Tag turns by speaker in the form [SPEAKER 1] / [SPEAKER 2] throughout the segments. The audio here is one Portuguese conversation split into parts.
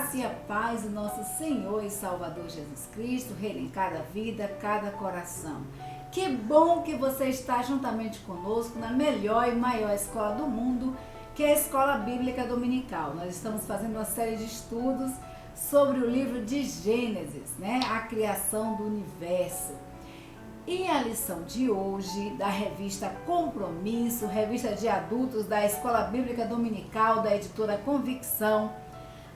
[SPEAKER 1] graça e a paz do nosso Senhor e Salvador Jesus Cristo reine em cada vida, cada coração. Que bom que você está juntamente conosco na melhor e maior escola do mundo, que é a Escola Bíblica Dominical. Nós estamos fazendo uma série de estudos sobre o livro de Gênesis, a criação do universo. E a lição de hoje da revista Compromisso, revista de adultos da Escola Bíblica Dominical da editora Convicção,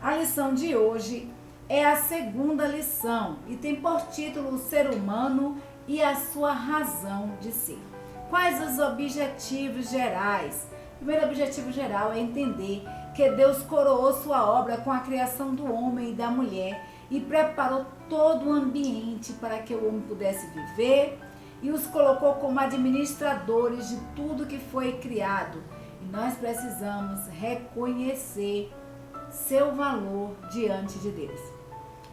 [SPEAKER 1] a lição de hoje é a segunda lição e tem por título O Ser Humano e a Sua Razão de Ser. Quais os objetivos gerais? O primeiro objetivo geral é entender que Deus coroou sua obra com a criação do homem e da mulher e preparou todo o ambiente para que o homem pudesse viver e os colocou como administradores de tudo que foi criado. E nós precisamos reconhecer seu valor diante de Deus.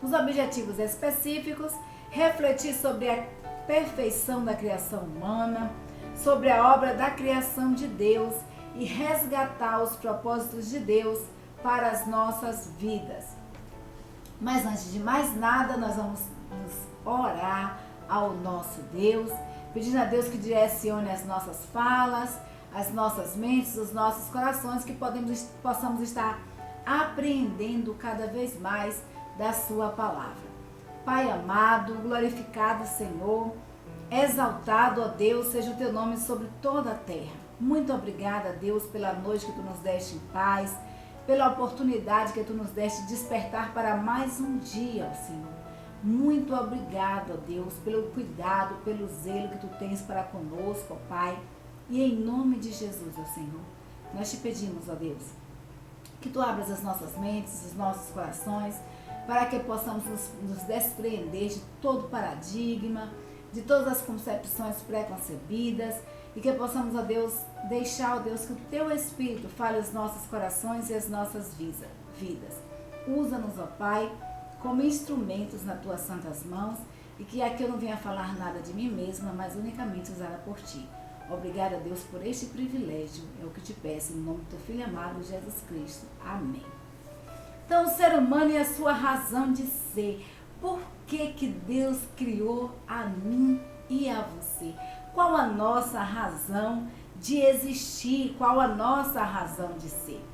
[SPEAKER 1] Os objetivos específicos: refletir sobre a perfeição da criação humana, sobre a obra da criação de Deus e resgatar os propósitos de Deus para as nossas vidas. Mas antes de mais nada, nós vamos nos orar ao nosso Deus, pedindo a Deus que direcione as nossas falas, as nossas mentes, os nossos corações, que possamos estar apreendendo cada vez mais da sua palavra. Pai amado, glorificado Senhor, exaltado, ó Deus, seja o teu nome sobre toda a terra. Muito obrigada, Deus, pela noite que tu nos deste em paz, pela oportunidade que tu nos deste de despertar para mais um dia, ó Senhor. Muito obrigado, ó Deus, pelo cuidado, pelo zelo que tu tens para conosco, ó Pai. E em nome de Jesus, ó Senhor, nós te pedimos, ó Deus, que tu abras as nossas mentes, os nossos corações, para que possamos nos despreender de todo paradigma, de todas as concepções preconcebidas, e que possamos, ó Deus, deixar, ó Deus, que o teu Espírito fale os nossos corações e as nossas vidas. Usa-nos, ó Pai, como instrumentos nas tuas santas mãos, e que aqui eu não venha falar nada de mim mesma, mas unicamente usada por ti. Obrigada, Deus, por este privilégio. É o que te peço, em nome do teu Filho amado, Jesus Cristo. Amém. Então, o ser humano e a sua razão de ser. Por que Deus criou a mim e a você? Qual a nossa razão de existir? Qual a nossa razão de ser?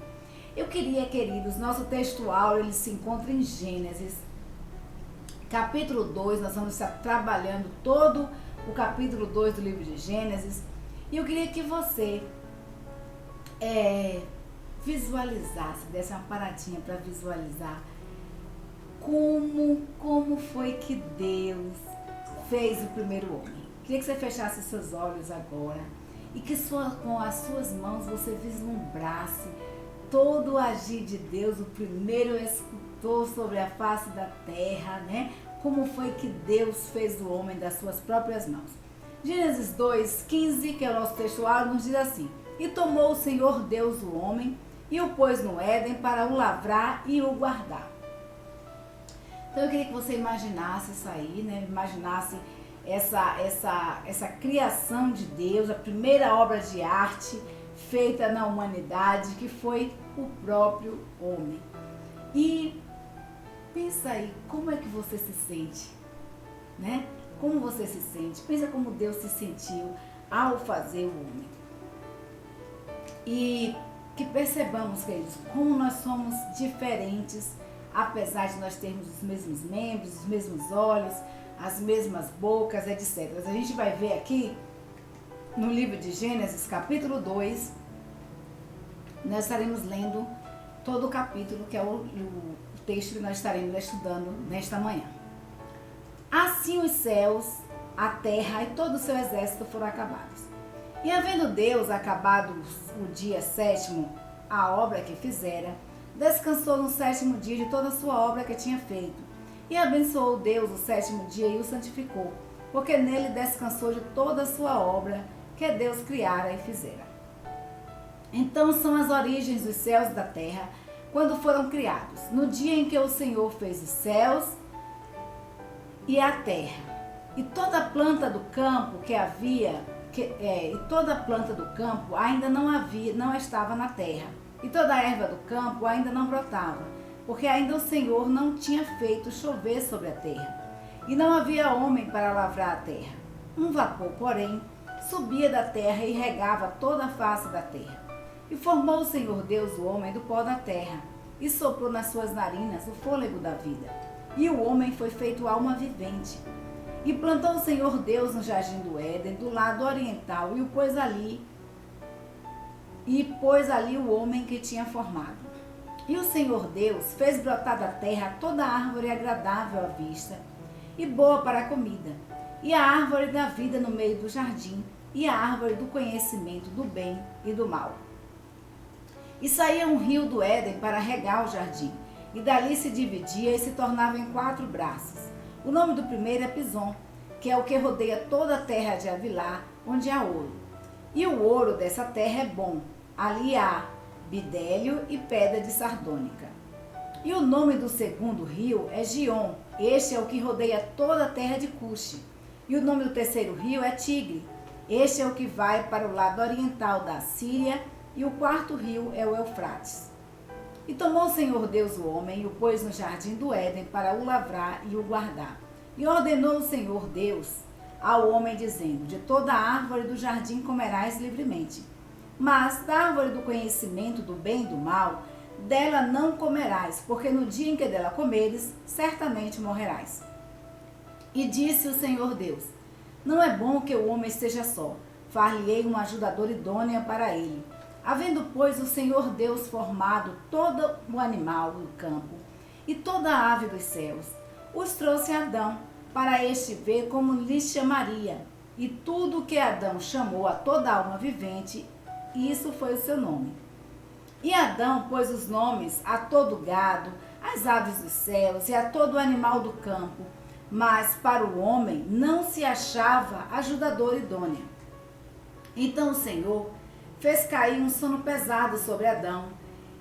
[SPEAKER 1] Eu queria, queridos, nosso textual, ele se encontra em Gênesis, capítulo 2, nós vamos estar trabalhando todo o capítulo 2 do livro de Gênesis, e eu queria que você visualizasse, desse uma paradinha para visualizar como foi que Deus fez o primeiro homem. Queria que você fechasse seus olhos agora e que com as suas mãos você vislumbrasse todo o agir de Deus, o primeiro escultor sobre a face da terra, Como foi que Deus fez o homem das suas próprias mãos. Gênesis 2:15, que é o nosso textual, nos diz assim: E tomou o Senhor Deus o homem e o pôs no Éden para o lavrar e o guardar. Então eu queria que você imaginasse isso aí, Imaginasse essa criação de Deus, a primeira obra de arte feita na humanidade, que foi o próprio homem. E pensa aí, como é que você se sente, Como você se sente? Pensa como Deus se sentiu ao fazer o homem. E que percebamos, queridos, como nós somos diferentes, apesar de nós termos os mesmos membros, os mesmos olhos, as mesmas bocas, etc. A gente vai ver aqui no livro de Gênesis, capítulo 2, nós estaremos lendo todo o capítulo, que é o texto que nós estaremos estudando nesta manhã. Assim os céus, a terra e todo o seu exército foram acabados. E havendo Deus acabado o dia sétimo, a obra que fizera, descansou no sétimo dia de toda a sua obra que tinha feito. E abençoou Deus o sétimo dia e o santificou, porque nele descansou de toda a sua obra que Deus criara e fizera. Então são as origens dos céus e da terra, quando foram criados, no dia em que o Senhor fez os céus e a terra. E toda a planta do campo e toda a planta do campo ainda não estava na terra, e toda a erva do campo ainda não brotava, porque ainda o Senhor não tinha feito chover sobre a terra, e não havia homem para lavrar a terra. Um vapor, porém, subia da terra e regava toda a face da terra. E formou o Senhor Deus o homem do pó da terra, e soprou nas suas narinas o fôlego da vida. E o homem foi feito alma vivente. E plantou o Senhor Deus no jardim do Éden, do lado oriental, e pôs ali o homem que tinha formado. E o Senhor Deus fez brotar da terra toda árvore agradável à vista e boa para a comida, e a árvore da vida no meio do jardim, e a árvore do conhecimento do bem e do mal. E saía um rio do Éden para regar o jardim, e dali se dividia e se tornava em 4 braços. O nome do primeiro é Pison, que é o que rodeia toda a terra de Havilá, onde há ouro. E o ouro dessa terra é bom. Ali há bidélio e pedra de sardônica. E o nome do segundo rio é Gion. Este é o que rodeia toda a terra de Cuxi. E o nome do terceiro rio é Tigre. Este é o que vai para o lado oriental da Síria. E o quarto rio é o Eufrates. E tomou o Senhor Deus o homem e o pôs no jardim do Éden para o lavrar e o guardar. E ordenou o Senhor Deus ao homem, dizendo: de toda a árvore do jardim comerás livremente, mas da árvore do conhecimento do bem e do mal, dela não comerás, porque no dia em que dela comeres, certamente morrerás. E disse o Senhor Deus: não é bom que o homem esteja só, far-lhe-ei uma ajudadora idônea para ele. Havendo, pois, o Senhor Deus formado todo o animal do campo e toda a ave dos céus, os trouxe a Adão, para este ver como lhe chamaria. E tudo o que Adão chamou a toda alma vivente, isso foi o seu nome. E Adão pôs os nomes a todo gado, às aves dos céus e a todo animal do campo, mas para o homem não se achava ajudadora idônea. Então o Senhor fez cair um sono pesado sobre Adão,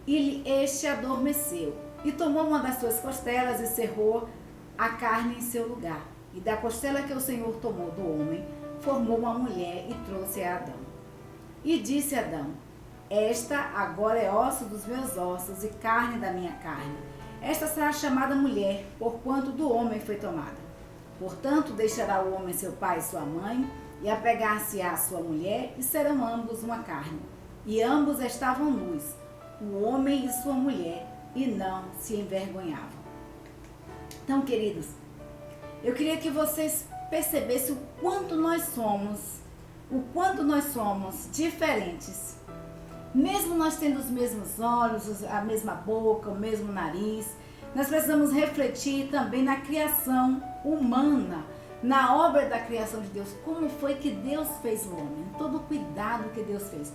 [SPEAKER 1] e este adormeceu, e tomou uma das suas costelas e cerrou a carne em seu lugar. E da costela que o Senhor tomou do homem, formou uma mulher e trouxe a Adão. E disse Adão: esta agora é osso dos meus ossos e carne da minha carne. Esta será chamada mulher, porquanto do homem foi tomada. Portanto, deixará o homem seu pai e sua mãe, e apegar-se-á à sua mulher, e serão ambos uma carne. E ambos estavam nus, o homem e sua mulher, e não se envergonhavam. Então, queridos, eu queria que vocês percebessem o quanto nós somos diferentes. Mesmo nós tendo os mesmos olhos, a mesma boca, o mesmo nariz, nós precisamos refletir também na criação humana, na obra da criação de Deus, como foi que Deus fez o homem, todo o cuidado que Deus fez.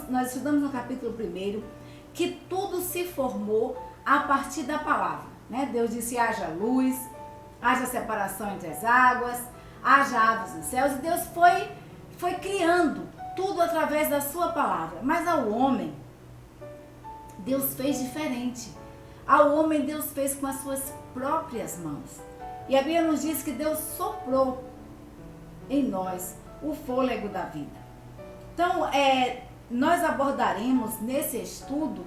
[SPEAKER 1] Nós estudamos no capítulo 1 que tudo se formou a partir da palavra, né? Deus disse: haja luz, haja separação entre as águas, haja aves nos céus, e Deus foi criando tudo através da sua palavra. Mas ao homem, Deus fez diferente. Ao homem, Deus fez com as suas próprias mãos. E a Bíblia nos diz que Deus soprou em nós o fôlego da vida. Então, nós abordaremos nesse estudo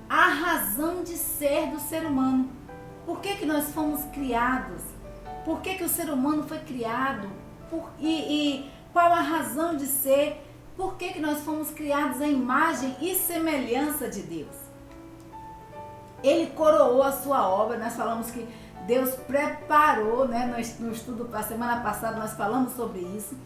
[SPEAKER 1] a razão de ser do ser humano. Por que nós fomos criados? Por que o ser humano foi criado? E qual a razão de ser? Por que nós fomos criados à imagem e semelhança de Deus? Ele coroou a sua obra. Nós falamos que Deus preparou, né? No estudo da semana passada nós falamos sobre isso.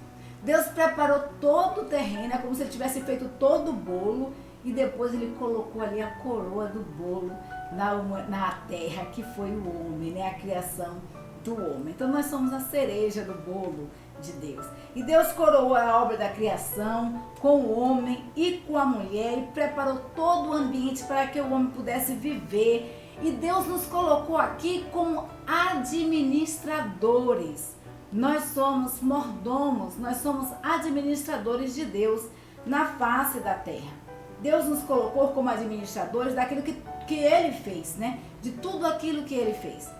[SPEAKER 1] Deus preparou todo o terreno, é como se ele tivesse feito todo o bolo, e depois ele colocou ali a coroa do bolo na terra, que foi o homem, né? A criação do homem. Então nós somos a cereja do bolo de Deus. E Deus coroou a obra da criação com o homem e com a mulher, e preparou todo o ambiente para que o homem pudesse viver. E Deus nos colocou aqui como administradores. Nós somos mordomos, nós somos administradores de Deus na face da terra. Deus nos colocou como administradores daquilo que Ele fez, né? De tudo aquilo que Ele fez.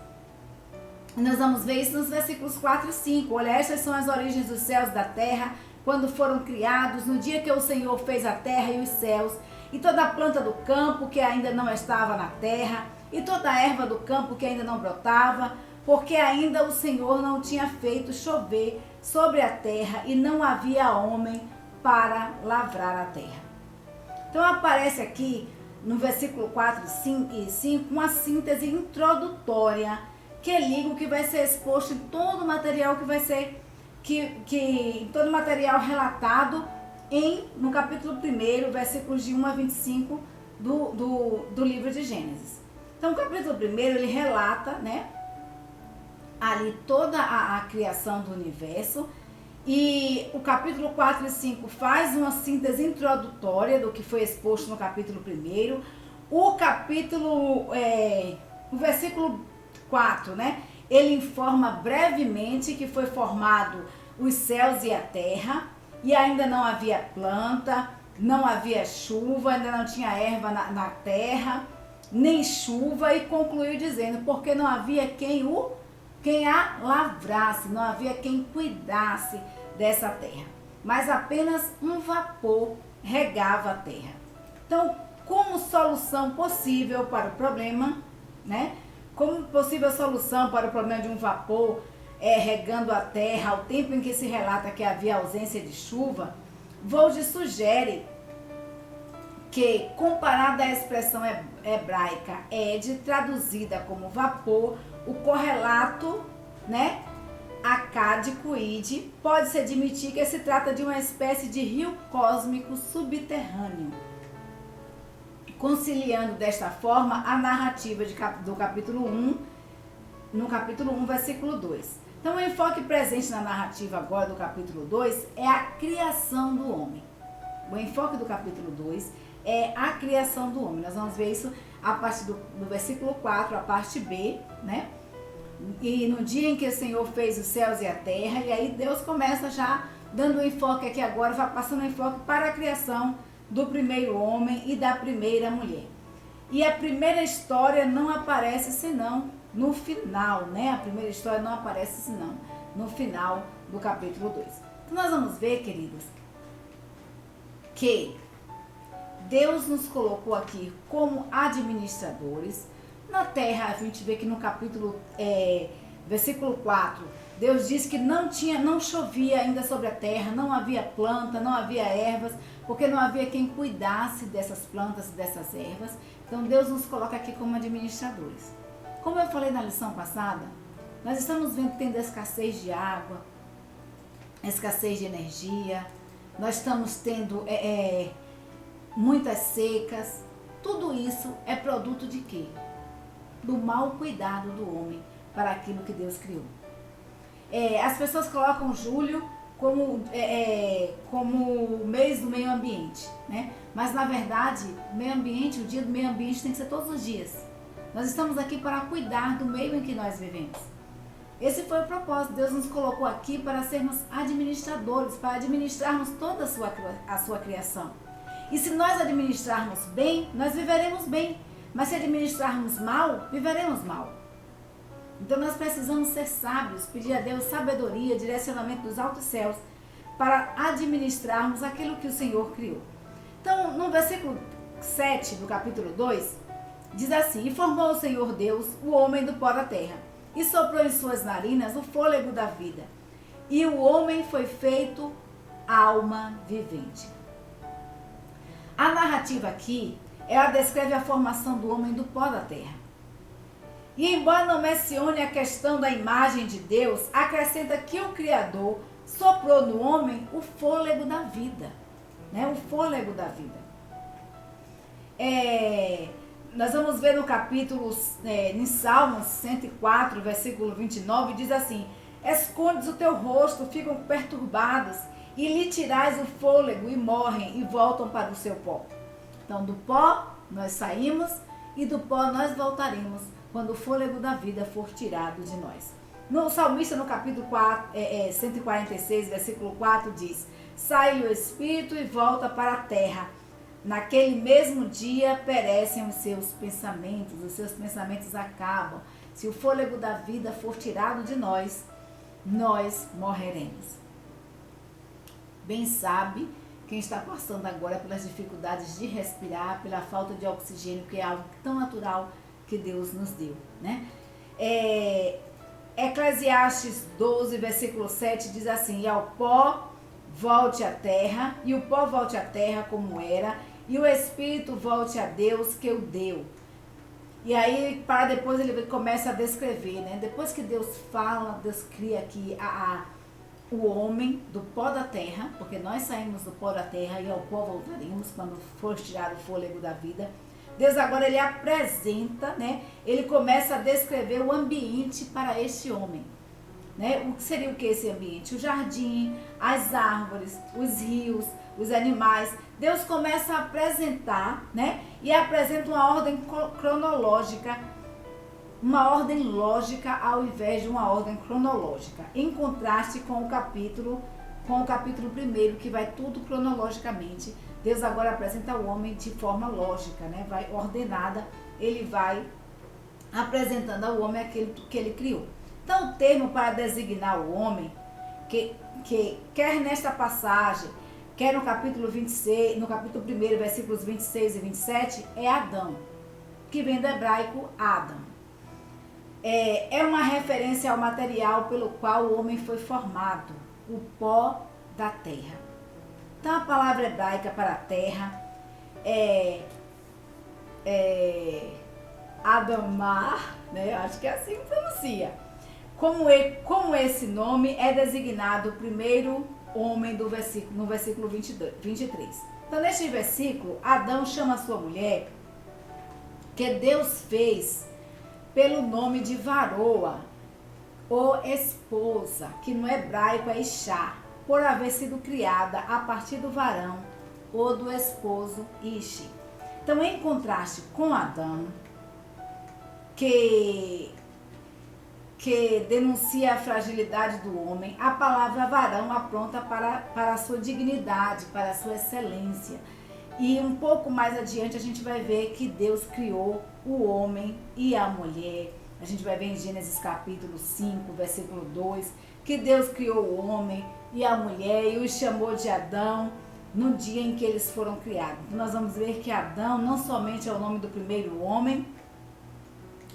[SPEAKER 1] Nós vamos ver isso nos versículos 4 e 5. Olha, estas são as origens dos céus e da terra, quando foram criados, no dia que o Senhor fez a terra e os céus, e toda a planta do campo que ainda não estava na terra, e toda a erva do campo que ainda não brotava, porque ainda o Senhor não tinha feito chover sobre a terra e não havia homem para lavrar a terra. Então aparece aqui no versículo 4 e 5 uma síntese introdutória que liga o que vai ser exposto em todo o material que vai ser todo o material relatado no capítulo 1, versículos de 1 a 25 do livro de Gênesis. Então o capítulo 1 ele relata, né, ali toda a criação do universo, e o capítulo 4 e 5 faz uma síntese introdutória do que foi exposto no capítulo 1. O versículo 4, né, ele informa brevemente que foi formado os céus e a terra, e ainda não havia planta, não havia chuva, ainda não tinha erva na terra, nem chuva, e concluiu dizendo, porque não havia quem a lavrasse, não havia quem cuidasse dessa terra, mas apenas um vapor regava a terra. Então, como solução possível para o problema, né? Como possível solução para o problema de um vapor regando a terra ao tempo em que se relata que havia ausência de chuva, Vold sugere que, comparada à expressão hebraica ed, traduzida como vapor, o correlato, né, acádico id, pode-se admitir que se trata de uma espécie de rio cósmico subterrâneo, conciliando desta forma a narrativa do capítulo 1, no capítulo 1, versículo 2. Então, o enfoque presente na narrativa agora do capítulo 2 é a criação do homem. O enfoque do capítulo 2 é a criação do homem. Nós vamos ver isso a partir do versículo 4, a parte B, né? E no dia em que o Senhor fez os céus e a terra, e aí Deus começa já dando um enfoque aqui agora, vai passando um enfoque para a criação do primeiro homem e da primeira mulher. E a primeira história não aparece senão no final, né? A primeira história não aparece senão no final do capítulo 2. Então nós vamos ver, queridos, que Deus nos colocou aqui como administradores. Na terra, a gente vê que no capítulo, versículo 4, Deus diz que não chovia ainda sobre a terra, não havia planta, não havia ervas, porque não havia quem cuidasse dessas plantas e dessas ervas. Então Deus nos coloca aqui como administradores. Como eu falei na lição passada, nós estamos tendo escassez de água, escassez de energia, nós estamos tendo muitas secas. Tudo isso é produto de quê? Do mau cuidado do homem para aquilo que Deus criou. As pessoas colocam julho como o mês do meio ambiente, né? Mas na verdade, meio ambiente, o dia do meio ambiente tem que ser todos os dias. Nós estamos aqui para cuidar do meio em que nós vivemos. Esse foi o propósito. Deus nos colocou aqui para sermos administradores, para administrarmos toda a sua criação. E se nós administrarmos bem, nós viveremos bem. Mas se administrarmos mal, viveremos mal. Então nós precisamos ser sábios, pedir a Deus sabedoria, direcionamento dos altos céus, para administrarmos aquilo que o Senhor criou. Então, no versículo 7 do capítulo 2, diz assim: E formou o Senhor Deus o homem do pó da terra, e soprou em suas narinas o fôlego da vida. E o homem foi feito alma vivente. A narrativa aqui, ela descreve a formação do homem do pó da terra. E embora não mencione a questão da imagem de Deus, acrescenta que o Criador soprou no homem o fôlego da vida, né? O fôlego da vida. Nós vamos ver no capítulo, em Salmos 104, versículo 29, diz assim: Escondes o teu rosto, ficam perturbados, e lhe tirais o fôlego, e morrem, e voltam para o seu pó. Então, do pó nós saímos, e do pó nós voltaremos, quando o fôlego da vida for tirado de nós. No salmista, no capítulo 146, versículo 4, diz: Sai-lhe o espírito e volta para a terra. Naquele mesmo dia perecem os seus pensamentos acabam. Se o fôlego da vida for tirado de nós, nós morreremos. Bem sabe quem está passando agora pelas dificuldades de respirar, pela falta de oxigênio, que é algo tão natural que Deus nos deu, né? Eclesiastes 12, versículo 7 diz assim: e ao pó volte à terra, e o pó volte à terra como era, e o espírito volte a Deus que o deu. E aí, para depois ele começa a descrever, né? Depois que Deus fala, Deus cria aqui o homem do pó da terra, porque nós saímos do pó da terra e ao pó voltaremos quando for tirar o fôlego da vida. Deus agora ele apresenta, né? Ele começa a descrever o ambiente para este homem, né? O que seria o que esse ambiente? O jardim, as árvores, os rios, os animais. Deus começa a apresentar, né? E apresenta uma ordem cronológica, uma ordem lógica ao invés de uma ordem cronológica, em contraste com o capítulo 1, que vai tudo cronologicamente. Deus agora apresenta o homem de forma lógica, né? Vai ordenada, ele vai apresentando ao homem aquilo que ele criou. Então, o termo para designar o homem, que quer nesta passagem, quer no capítulo 26, no capítulo 1, versículos 26 e 27, é Adão, que vem do hebraico Adam. É uma referência ao material pelo qual o homem foi formado, o pó da terra. Então, a palavra hebraica para terra é Adamar, né? Acho que é assim que pronuncia. Como esse nome é designado o primeiro homem no versículo 23. Então, neste versículo, Adão chama sua mulher, que Deus fez pelo nome de varoa, ou esposa, que no hebraico é Ishá, por haver sido criada a partir do varão ou do esposo Ishi. Então, em contraste com Adão, que denuncia a fragilidade do homem, a palavra varão aponta para a sua dignidade, para a sua excelência. E um pouco mais adiante a gente vai ver que Deus criou o homem e a mulher. A gente vai ver em Gênesis capítulo 5, versículo 2, que Deus criou o homem e a mulher e os chamou de Adão no dia em que eles foram criados. Então, nós vamos ver que Adão não somente é o nome do primeiro homem,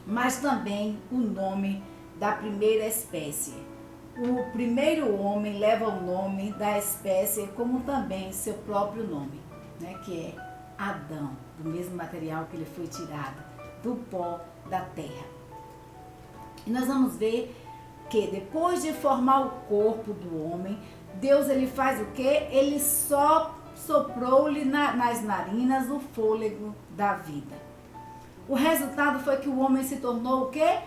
[SPEAKER 1] mas também o nome da primeira espécie. O primeiro homem leva o nome da espécie como também seu próprio nome, né, que é Adão, do mesmo material que ele foi tirado, do pó da terra. E nós vamos ver que depois de formar o corpo do homem, Deus ele faz o quê? Ele só soprou-lhe nas narinas o fôlego da vida. O resultado foi que o homem se tornou o quê?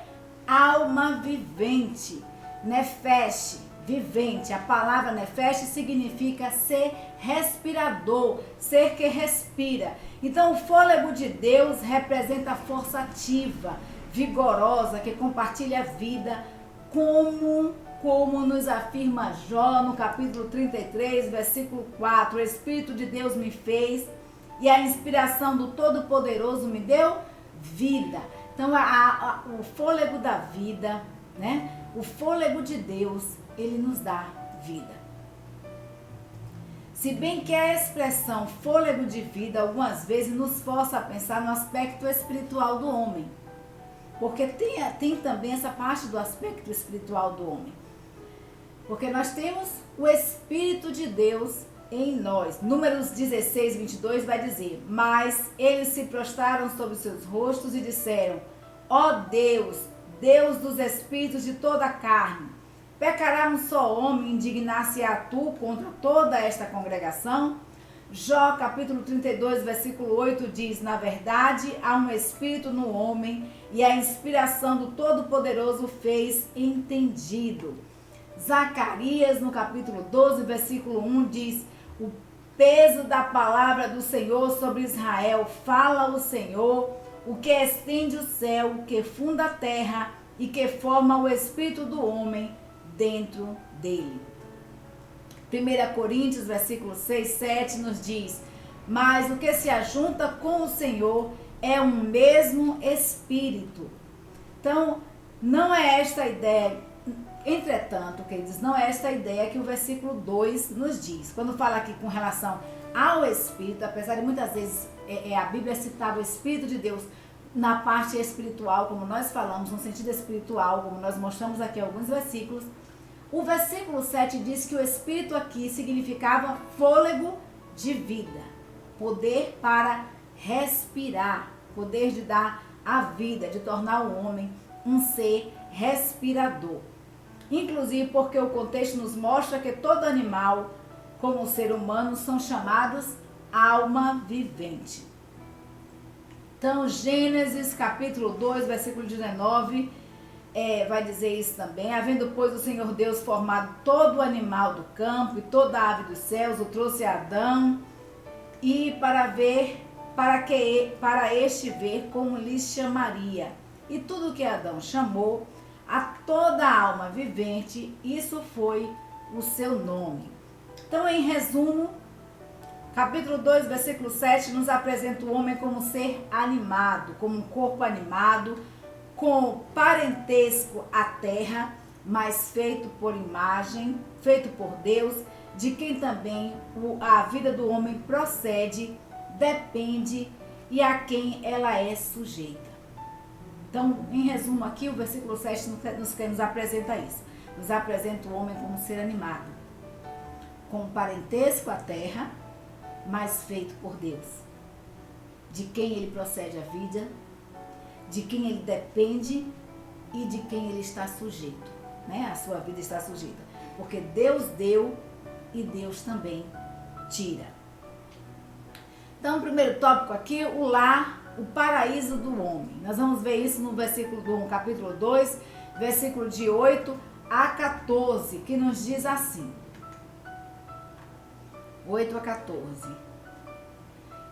[SPEAKER 1] Alma vivente, nefesh, vivente. A palavra nefesh significa ser respirador, ser que respira. Então, o fôlego de Deus representa a força ativa, vigorosa, que compartilha a vida, como nos afirma Jó no capítulo 33, versículo 4. O Espírito de Deus me fez e a inspiração do Todo-Poderoso me deu vida. Então, o fôlego da vida, né? O fôlego de Deus, ele nos dá vida. Se bem que a expressão fôlego de vida algumas vezes nos força a pensar no aspecto espiritual do homem. Porque tem também essa parte do aspecto espiritual do homem. Porque nós temos o Espírito de Deus em nós. Números 16, 22 vai dizer: mas eles se prostraram sobre seus rostos e disseram: ó Deus, Deus dos espíritos de toda a carne, pecará um só homem, indignar-se-á tu contra toda esta congregação? Jó capítulo 32, versículo 8 diz: na verdade, há um espírito no homem e a inspiração do Todo-Poderoso fez entendido. Zacarias no capítulo 12, versículo 1 diz: o peso da palavra do Senhor sobre Israel, fala o Senhor, o que estende o céu, o que funda a terra e que forma o espírito do homem dentro dele. 1 Coríntios, versículo 6, 7 nos diz: mas o que se ajunta com o Senhor é um mesmo espírito. Então, não é esta a ideia, entretanto, queridos, não é esta a ideia que o versículo 2 nos diz. Quando fala aqui com relação ao Espírito, apesar de muitas vezes a Bíblia citar o Espírito de Deus na parte espiritual, como nós falamos, no sentido espiritual, como nós mostramos aqui alguns versículos, o versículo 7 diz que o espírito aqui significava fôlego de vida, poder para respirar, poder de dar a vida, de tornar o homem um ser respirador. Inclusive porque o contexto nos mostra que todo animal, como o ser humano, são chamados alma vivente. Então, Gênesis capítulo 2, versículo 19, vai dizer isso também. Havendo, pois, o Senhor Deus formado todo o animal do campo e toda a ave dos céus, o trouxe a Adão, e para este ver como lhes chamaria. E tudo que Adão chamou, a toda alma vivente, isso foi o seu nome. Então, em resumo, capítulo 2, versículo 7, nos apresenta o homem como ser animado, como um corpo animado, com parentesco à terra, mas feito por imagem, feito por Deus, de quem também a vida do homem procede, depende e a quem ela é sujeita. Então, em resumo aqui, o versículo 7 nos apresenta isso. Nos apresenta o homem como ser animado, com parentesco à terra, mas feito por Deus, de quem ele procede a vida, de quem ele depende e de quem ele está sujeito, né? A sua vida está sujeita, porque Deus deu e Deus também tira. Então, o primeiro tópico aqui, o lar, o paraíso do homem. Nós vamos ver isso no versículo do capítulo 2, versículo de 8 a 14, que nos diz assim. 8 a 14.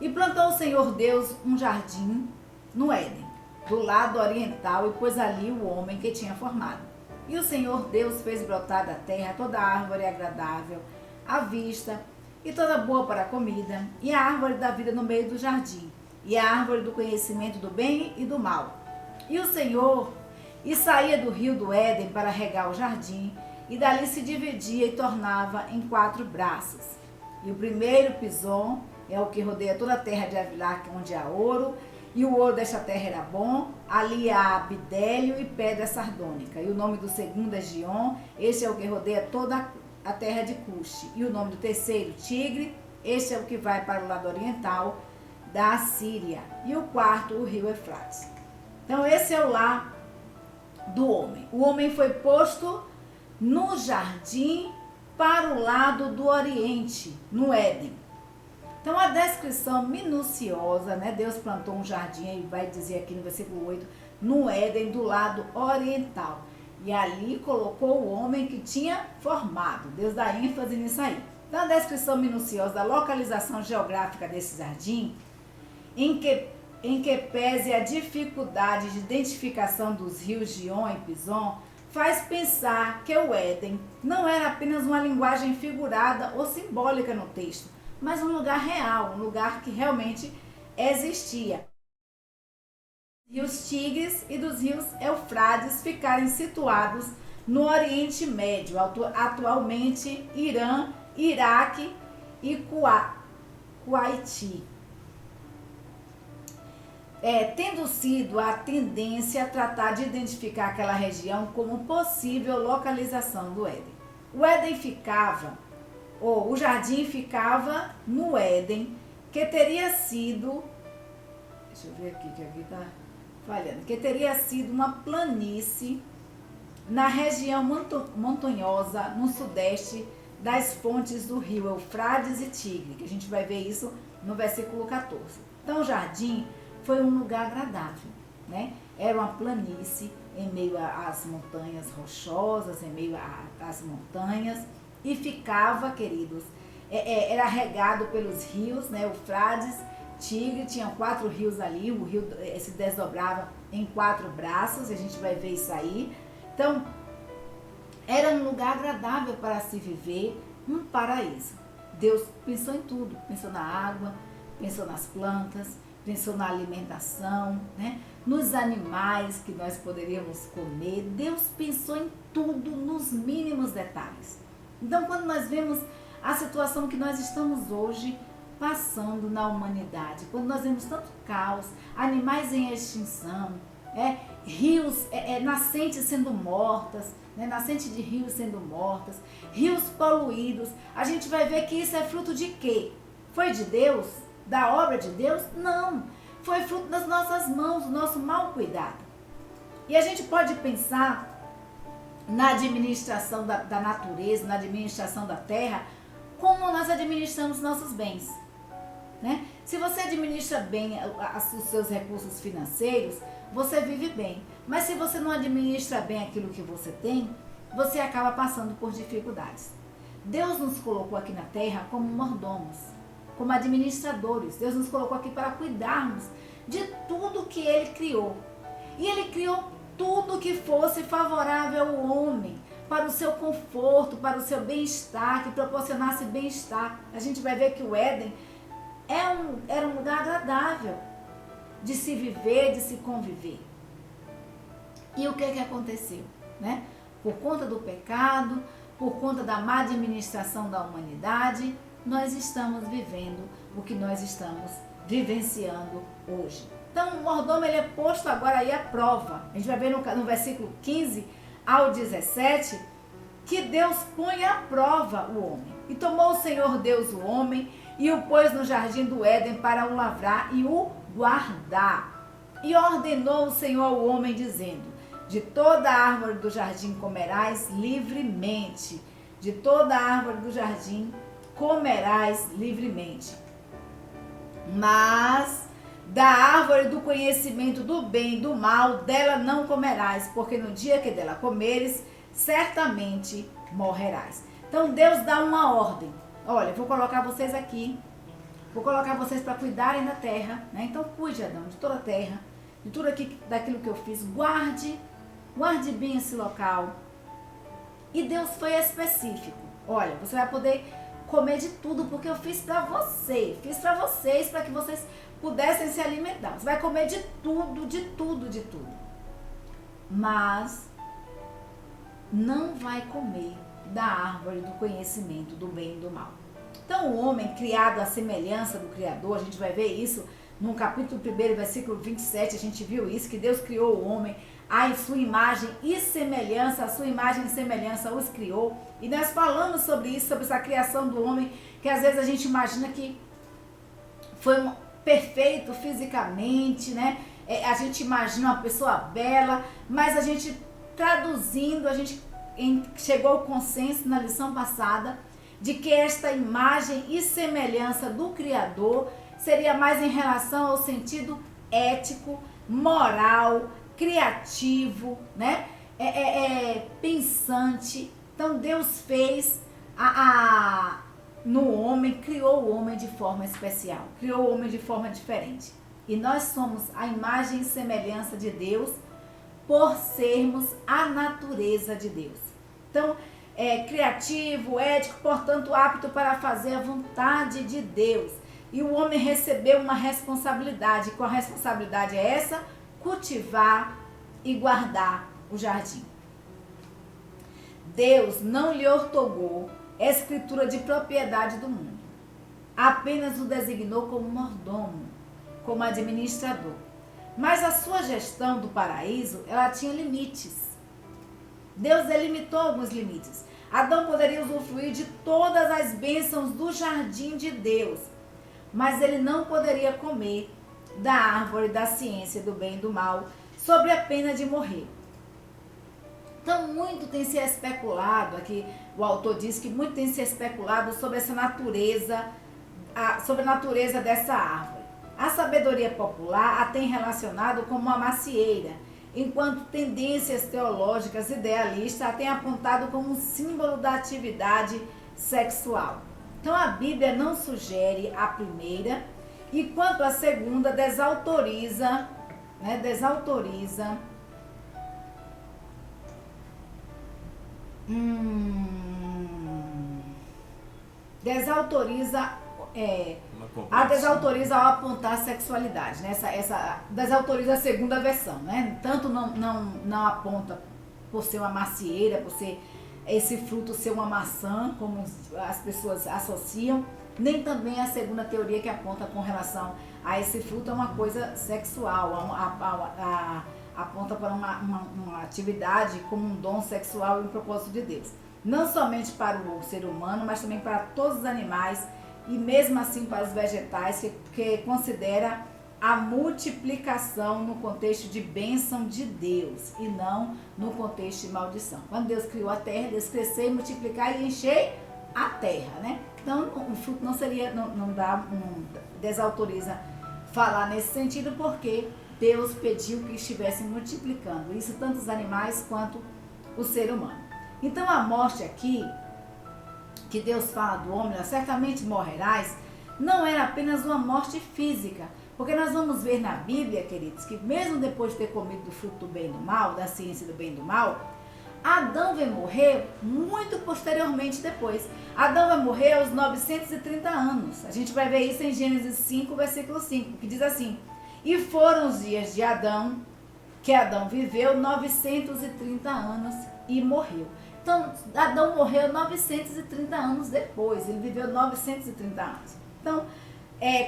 [SPEAKER 1] E plantou o Senhor Deus um jardim no Éden, do lado oriental, e pôs ali o homem que tinha formado. E o Senhor Deus fez brotar da terra toda árvore agradável à vista e toda boa para a comida, e a árvore da vida no meio do jardim, e a árvore do conhecimento do bem e do mal. E o Senhor saía do rio do Éden para regar o jardim, e dali se dividia e tornava em 4 braços. E o primeiro Pison é o que rodeia toda a terra de Havilá, onde há ouro, e o ouro desta terra era bom, ali há bidélio e pedra sardônica. E o nome do segundo é Gion, este é o que rodeia toda a terra de Cuxi. E o nome do terceiro, Tigre, este é o que vai para o lado oriental da Assíria. E o quarto, o rio Eufrates. Então, esse é o lar do homem. O homem foi posto no jardim para o lado do oriente, no Éden. Então, a descrição minuciosa, né? Deus plantou um jardim, e vai dizer aqui no versículo 8, no Éden, do lado oriental. E ali colocou o homem que tinha formado. Deus dá ênfase nisso aí. Então, a descrição minuciosa da localização geográfica desse jardim, em que pese a dificuldade de identificação dos rios Gion e Pison, faz pensar que o Éden não era apenas uma linguagem figurada ou simbólica no texto, mas um lugar real, um lugar que realmente existia. E os Tigres e dos rios Eufrates ficarem situados no Oriente Médio, atualmente Irã, Iraque e Kuwaiti. Tendo sido a tendência a tratar de identificar aquela região como possível localização do Éden. O Éden o jardim ficava no Éden, que teria sido, deixa eu ver aqui, que aqui está falhando, que teria sido uma planície na região montanhosa no sudeste das fontes do rio Eufrates e Tigre, que a gente vai ver isso no versículo 14. Então, o jardim foi um lugar agradável, né? Era uma planície em meio às montanhas rochosas, em meio às montanhas, e ficava, queridos, era regado pelos rios, né? Eufrates, Tigre, tinham 4 rios ali, o rio se desdobrava em 4 braços, a gente vai ver isso aí. Então, era um lugar agradável para se viver, um paraíso. Deus pensou em tudo, pensou na água, pensou nas plantas, pensou na alimentação, né? Nos animais que nós poderíamos comer. Deus pensou em tudo, nos mínimos detalhes. Então, quando nós vemos a situação que nós estamos hoje, passando na humanidade, quando nós vemos tanto caos, animais em extinção, rios, nascentes sendo mortas, nascentes de rios sendo mortas, rios poluídos, a gente vai ver que isso é fruto de quê? Foi de Deus? Da obra de Deus? Não, foi fruto das nossas mãos, do nosso mau cuidado. E a gente pode pensar na administração da natureza, na administração da terra, como nós administramos nossos bens, né? Se você administra bem os seus recursos financeiros, você vive bem. Mas se você não administra bem aquilo que você tem, você acaba passando por dificuldades. Deus nos colocou aqui na terra como mordomos, como administradores. Deus nos colocou aqui para cuidarmos de tudo que Ele criou. E Ele criou tudo que fosse favorável ao homem, para o seu conforto, para o seu bem-estar, que proporcionasse bem-estar. A gente vai ver que o Éden era um lugar agradável de se viver, de se conviver. E o que aconteceu, né? Por conta do pecado, por conta da má administração da humanidade, nós estamos vivendo o que nós estamos vivenciando hoje. Então, o mordomo ele é posto agora aí à prova. A gente vai ver no versículo 15 ao 17, que Deus põe à prova o homem. E tomou o Senhor Deus o homem e o pôs no jardim do Éden para o lavrar e o guardar. E ordenou o Senhor ao homem, dizendo: de toda árvore do jardim comerás livremente, de toda árvore do jardim comerás livremente. Mas da árvore do conhecimento do bem e do mal, dela não comerás, porque no dia que dela comeres, certamente morrerás. Então Deus dá uma ordem. Olha, vou colocar vocês aqui, vou colocar vocês para cuidarem da terra, né? Então cuide, Adão, de toda a terra, de tudo daquilo que eu fiz. Guarde bem esse local. E Deus foi específico. Olha, você vai poder comer de tudo, porque eu fiz para você, fiz para vocês, para que vocês pudessem se alimentar. Você vai comer de tudo, de tudo, de tudo. Mas não vai comer da árvore do conhecimento do bem e do mal. Então o homem criado à semelhança do Criador, a gente vai ver isso no capítulo 1, versículo 27, a gente viu isso, que Deus criou o homem à sua imagem e semelhança, a sua imagem e semelhança os criou. E nós falamos sobre isso, sobre essa criação do homem, que às vezes a gente imagina que foi perfeito fisicamente, né? A gente imagina uma pessoa bela, mas a gente traduzindo, a gente chegou ao consenso na lição passada de que esta imagem e semelhança do Criador seria mais em relação ao sentido ético, moral, criativo, né? Pensante. Então Deus fez no homem, criou o homem de forma especial, criou o homem de forma diferente. E nós somos a imagem e semelhança de Deus por sermos a natureza de Deus. Então, criativo, ético, portanto apto para fazer a vontade de Deus. E o homem recebeu uma responsabilidade. Qual responsabilidade é essa? Cultivar e guardar o jardim. Deus não lhe outorgou escritura de propriedade do mundo. Apenas o designou como mordomo, como administrador. Mas a sua gestão do paraíso, ela tinha limites. Deus delimitou alguns limites. Adão poderia usufruir de todas as bênçãos do jardim de Deus, mas ele não poderia comer da árvore da ciência do bem e do mal, sob a pena de morrer. Então, muito tem se especulado, aqui o autor diz que muito tem se especulado sobre essa natureza, sobre a natureza dessa árvore. A sabedoria popular a tem relacionado como uma macieira, enquanto tendências teológicas idealistas a têm apontado como um símbolo da atividade sexual. Então, a Bíblia não sugere a primeira, e quanto à segunda, desautoriza desautoriza ao apontar a sexualidade, né? Essa desautoriza a segunda versão, né? Tanto não aponta por ser uma macieira, por ser esse fruto ser uma maçã, como as pessoas associam, nem também a segunda teoria que aponta com relação a esse fruto é uma coisa sexual, aponta para uma atividade como um dom sexual e um propósito de Deus. Não somente para o ser humano, mas também para todos os animais e mesmo assim para os vegetais, que considera a multiplicação no contexto de bênção de Deus e não no contexto de maldição. Quando Deus criou a terra, Deus crescer e multiplicar e encher a terra, né? Então o fruto não seria, não desautoriza falar nesse sentido, porque Deus pediu que estivessem multiplicando, isso tanto os animais quanto o ser humano. Então a morte aqui, que Deus fala do homem, certamente morrerás, não era apenas uma morte física, porque nós vamos ver na Bíblia, queridos, que mesmo depois de ter comido do fruto do bem e do mal, da ciência do bem e do mal, Adão vai morrer muito posteriormente depois. Adão vai morrer aos 930 anos. A gente vai ver isso em Gênesis 5, versículo 5, que diz assim: e foram os dias de Adão, que Adão viveu 930 anos e morreu. Então, Adão morreu 930 anos depois, ele viveu 930 anos. Então,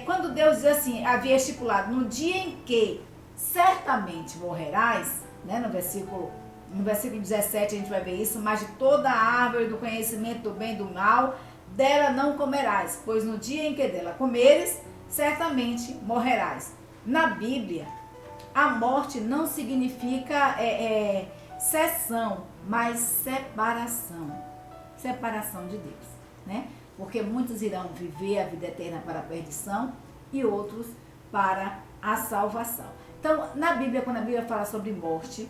[SPEAKER 1] quando Deus diz assim, havia estipulado, no dia em que certamente morrerás, né, no versículo 17 a gente vai ver isso, mas de toda a árvore do conhecimento do bem e do mal, dela não comerás, pois no dia em que dela comeres, certamente morrerás. Na Bíblia, a morte não significa cessão, mas separação. Separação de Deus, né? Porque muitos irão viver a vida eterna para a perdição e outros para a salvação. Então, na Bíblia, quando a Bíblia fala sobre morte,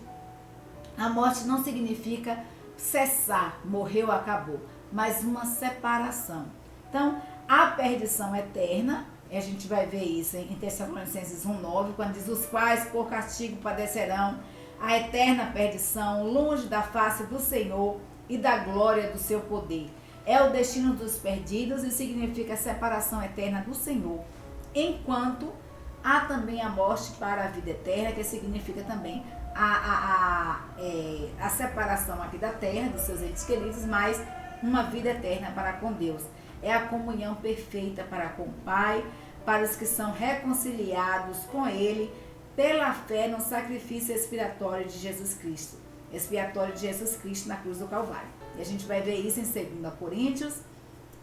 [SPEAKER 1] a morte não significa cessar, morreu, acabou, mas uma separação. Então, a perdição eterna, a gente vai ver isso em Tessalonicenses 1,9, quando diz: os quais por castigo padecerão a eterna perdição, longe da face do Senhor e da glória do seu poder. É o destino dos perdidos e significa a separação eterna do Senhor, enquanto há também a morte para a vida eterna, que significa também a separação aqui da terra, dos seus entes queridos, mas uma vida eterna para com Deus. É a comunhão perfeita para com o Pai, para os que são reconciliados com Ele pela fé no sacrifício expiatório de Jesus Cristo. Expiatório de Jesus Cristo na cruz do Calvário. E a gente vai ver isso em 2 Coríntios,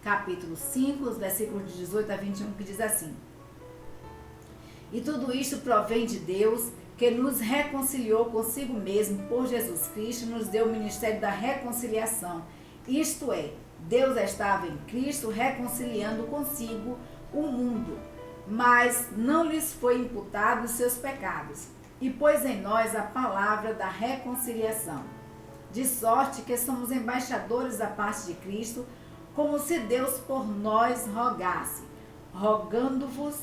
[SPEAKER 1] capítulo 5, os versículos de 18 a 21, que diz assim: e tudo isto provém de Deus, que nos reconciliou consigo mesmo por Jesus Cristo, nos deu o ministério da reconciliação. Isto é, Deus estava em Cristo reconciliando consigo o mundo, mas não lhes foi imputado os seus pecados, e pôs em nós a palavra da reconciliação, de sorte que somos embaixadores da parte de Cristo, como se Deus por nós rogasse, rogando-vos,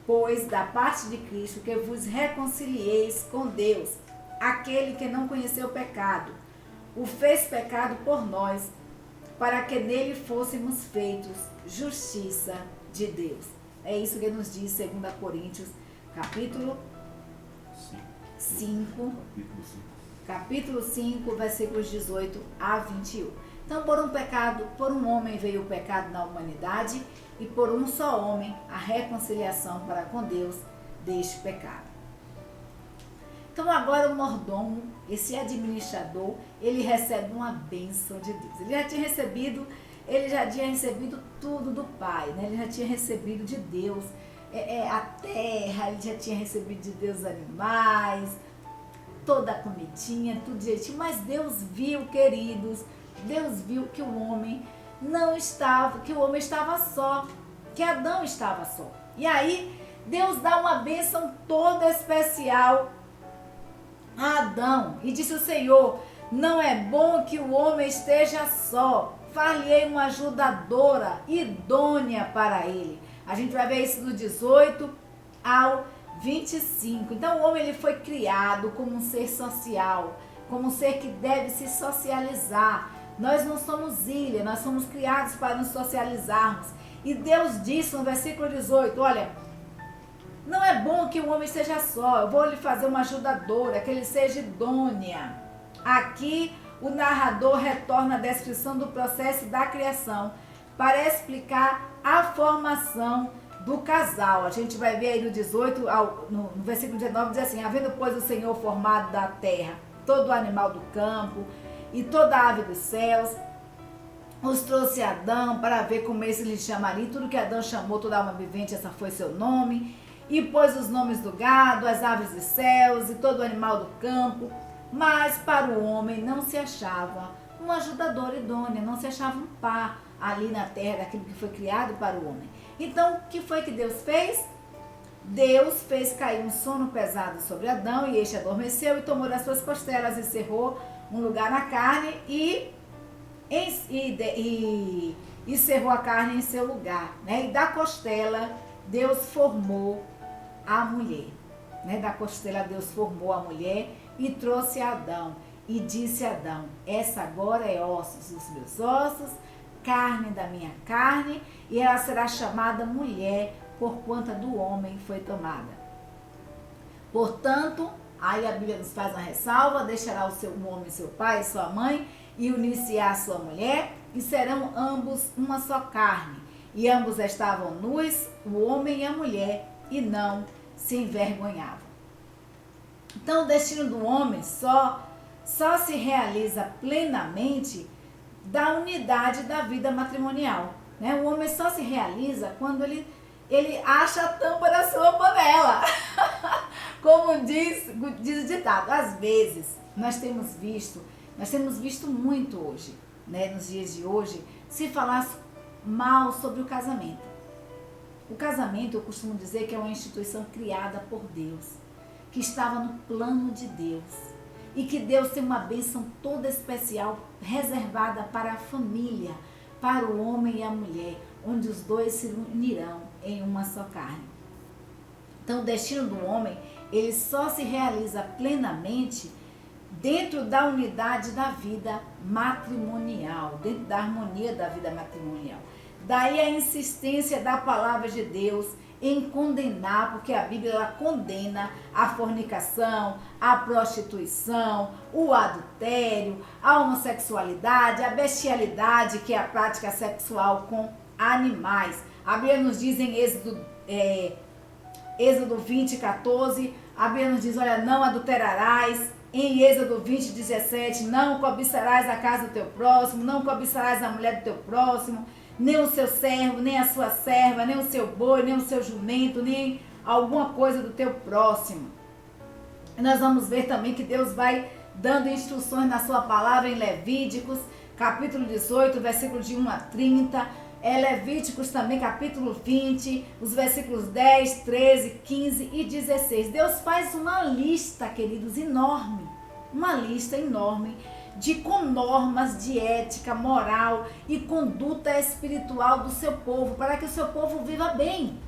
[SPEAKER 1] pois, da parte de Cristo, que vos reconcilieis com Deus, aquele que não conheceu pecado, o fez pecado por nós, para que nele fôssemos feitos justiça de Deus. É isso que nos diz 2 Coríntios, capítulo 5, versículos 18 a 21. Então, por um homem veio o pecado na humanidade, e por um só homem a reconciliação para com Deus deste pecado. Então agora o mordomo, esse administrador, ele recebe uma bênção de Deus. Ele já tinha recebido tudo do Pai, né? Ele já tinha recebido de Deus a terra, ele já tinha recebido de Deus os animais, toda a comidinha, tudo direitinho. Mas Deus viu, queridos, Deus viu que o homem estava só, que Adão estava só. E aí Deus dá uma bênção toda especial a Adão. E disse o Senhor: não é bom que o homem esteja só, far-lhe-ei uma ajudadora idônea para ele. A gente vai ver isso do 18 ao 25. Então o homem, ele foi criado como um ser social, como um ser que deve se socializar. Nós não somos ilha, nós somos criados para nos socializarmos. E Deus disse no versículo 18, olha, não é bom que o homem esteja só, eu vou lhe fazer uma ajudadora, que ele seja idônea. Aqui o narrador retorna à descrição do processo da criação para explicar a formação do casal. A gente vai ver aí no 18, no versículo 19, diz assim: havendo, pois, o Senhor formado da terra todo animal do campo e toda ave dos céus, os trouxe Adão para ver como esse lhe chamaria. Tudo que Adão chamou, toda alma vivente, essa foi seu nome. E pôs os nomes do gado, as aves dos céus e todo animal do campo. Mas para o homem não se achava um ajudador idôneo, não se achava um par ali na terra daquilo que foi criado para o homem. Então, o que foi que Deus fez? Deus fez cair um sono pesado sobre Adão, e este adormeceu e tomou das suas costelas e cerrou um lugar na carne e cerrou a carne em seu lugar, né? E da costela Deus formou a mulher, né? Da costela Deus formou a mulher e trouxe a Adão. E disse a Adão: essa agora é ossos dos meus ossos, carne da minha carne, e ela será chamada mulher, porquanto do homem foi tomada. Portanto, aí a Bíblia nos faz uma ressalva: deixará o homem seu pai e sua mãe, e unir-se à sua mulher, e serão ambos uma só carne. E ambos estavam nus, o homem e a mulher, e não se envergonhavam. Então, o destino do homem só se realiza plenamente da unidade da vida matrimonial, né? O homem só se realiza quando ele acha a tampa da sua panela. Como diz o ditado. Às vezes, nós temos visto muito hoje, né, nos dias de hoje, se falar mal sobre o casamento. O casamento, eu costumo dizer que é uma instituição criada por Deus, que estava no plano de Deus, e que Deus tem uma bênção toda especial reservada para a família, para o homem e a mulher, onde os dois se unirão em uma só carne. Então, o destino do homem, ele só se realiza plenamente dentro da unidade da vida matrimonial, dentro da harmonia da vida matrimonial. Daí a insistência da palavra de Deus em condenar, porque a Bíblia ela condena a fornicação, a prostituição, o adultério, a homossexualidade, a bestialidade, que é a prática sexual com animais. A Bíblia nos diz em Êxodo 20, 14, a Bíblia nos diz: olha, não adulterarás. Em Êxodo 20, 17, não cobiçarás a casa do teu próximo, não cobiçarás a mulher do teu próximo, nem o seu servo, nem a sua serva, nem o seu boi, nem o seu jumento, nem alguma coisa do teu próximo. E nós vamos ver também que Deus vai dando instruções na sua palavra em Levíticos, capítulo 18, versículos de 1 a 30, Levíticos também, capítulo 20, os versículos 10, 13, 15 e 16. Deus faz uma lista, queridos, enorme, uma lista enorme com normas de ética, moral e conduta espiritual do seu povo, para que o seu povo viva bem,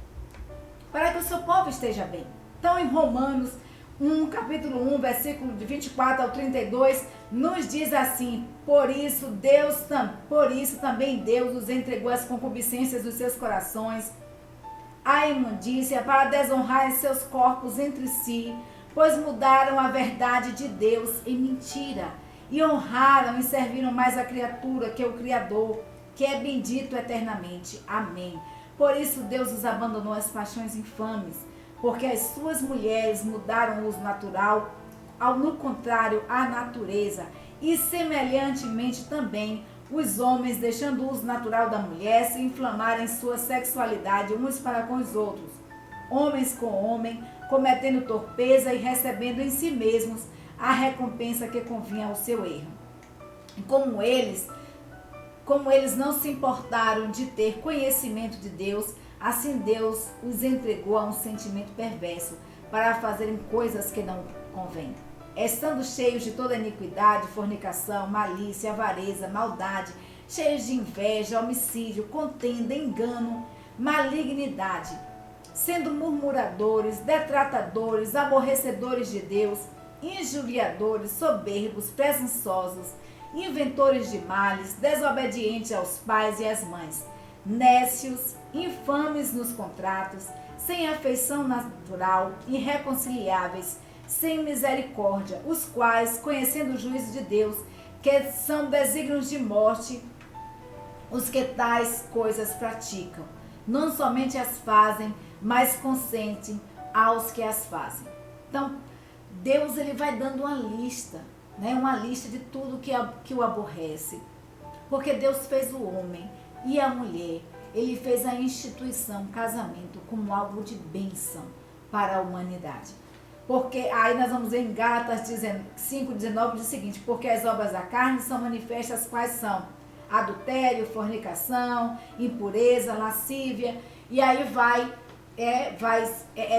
[SPEAKER 1] para que o seu povo esteja bem. Então, em Romanos 1, capítulo 1, versículo de 24 ao 32, nos diz assim: por isso também Deus os entregou às concupiscências dos seus corações, à imundícia, para desonrar seus corpos entre si, pois mudaram a verdade de Deus em mentira, e honraram e serviram mais a criatura que o Criador, que é bendito eternamente. Amém. Por isso Deus os abandonou às paixões infames, porque as suas mulheres mudaram o uso natural, no contrário à natureza, e semelhantemente também os homens, deixando o uso natural da mulher, se inflamarem em sua sexualidade uns para com os outros, homens com homem, cometendo torpeza e recebendo em si mesmos a recompensa que convinha ao seu erro. E como eles não se importaram de ter conhecimento de Deus, assim Deus os entregou a um sentimento perverso, para fazerem coisas que não convêm, estando cheios de toda iniquidade, fornicação, malícia, avareza, maldade, cheios de inveja, homicídio, contenda, engano, malignidade, sendo murmuradores, detratadores, aborrecedores de Deus, injuriadores, soberbos, presunçosos, inventores de males, desobedientes aos pais e às mães, nécios, infames nos contratos, sem afeição natural, irreconciliáveis, sem misericórdia, os quais, conhecendo o juízo de Deus, que são desígnios de morte, os que tais coisas praticam. não somente as fazem, mas consentem aos que as fazem. Então, Deus ele vai dando uma lista, né? Uma lista de tudo que o aborrece. Porque Deus fez o homem e a mulher, ele fez a instituição casamento como algo de bênção para a humanidade. Porque aí nós vamos ver em Gálatas 5:19 diz o seguinte: porque as obras da carne são manifestas, quais são? Adultério, fornicação, impureza, lascívia, e aí vai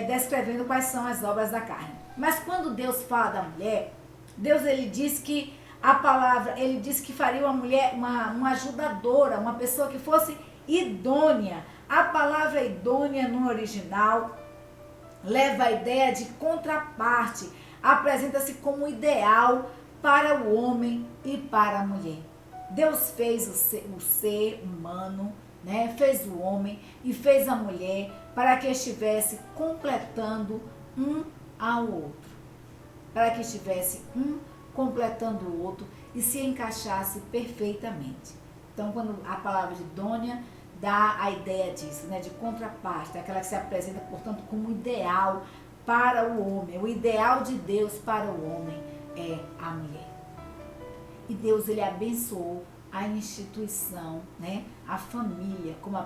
[SPEAKER 1] descrevendo quais são as obras da carne. Mas quando Deus fala da mulher, Deus ele diz que a palavra, ele disse que faria uma mulher, uma ajudadora, uma pessoa que fosse idônea. A palavra idônea no original leva a ideia de contraparte, apresenta-se como ideal para o homem e para a mulher. Deus fez o ser humano, né? Fez o homem e fez a mulher para que estivesse completando um ao outro. Para que estivesse um completando o outro e se encaixasse perfeitamente. Então, quando a palavra de idônea dá a ideia disso, né, de contraparte, aquela que se apresenta, portanto, como ideal para o homem. O ideal de Deus para o homem é a mulher. E Deus ele abençoou a instituição, né, a família, como a